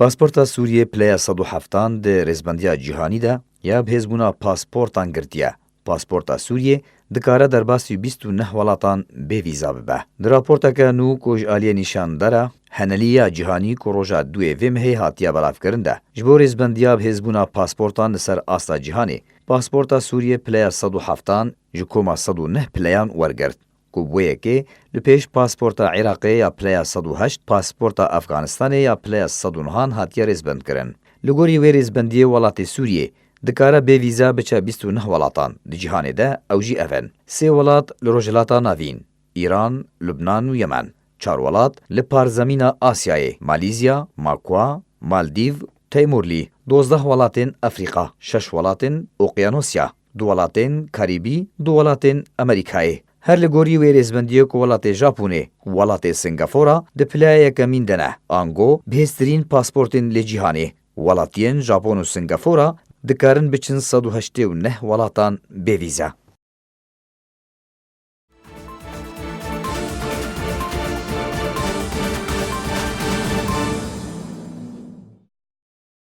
پاسپورتا سوریه پلیا 170 ده رزبندیا جیهانی ده یا بهزبونا پاسپورتان گرتیه. پاسپورتا سوریه دکاره در باسی 29 ولاتان به ویزا ببه. در راپورتا که نو کج آلیه نشان داره هنلیا جهانی که روژا دوی ویم هی هاتیا بلاف کرنده. جبور رزبندیا بهزبونا پاسپورتان سر آستا جهانی. پاسپورتا سوریه پلیا 170 جکوما 109 پلیان ورگرد. کوبویه که لپیش پاسپورتا عراقی یا پلیا 108 پاسپورتا افغانستان یا پلیا 109 هاتیا رزبند کرن. لگوری وی رزبندی ولات سوریه دکاره به ویزا بچه 29 ولاتان دی جهان ده اوجی افن. 3 ولات لروجلاتا ناوین ایران، لبنان و یمن. 4 ولات لپارزمین آسیای مالیزیا، ماکوا، مالدیو، تیمورلی. 12 ولاتین افریقا. 6 ولاتین اوقیانوسیا. 2 ولاتین کاریبی. 2 ولاتین امریکای. هر لگوری وی رزبندیو که ولات ژاپونی، ولات سنگافورا ده پلای کمین دنه. آنگو بهسترین پاسپورتین لجیهانی. ولاتین ژاپون و سنگافورا دکارن بچن 189 ولاتان به ویزا.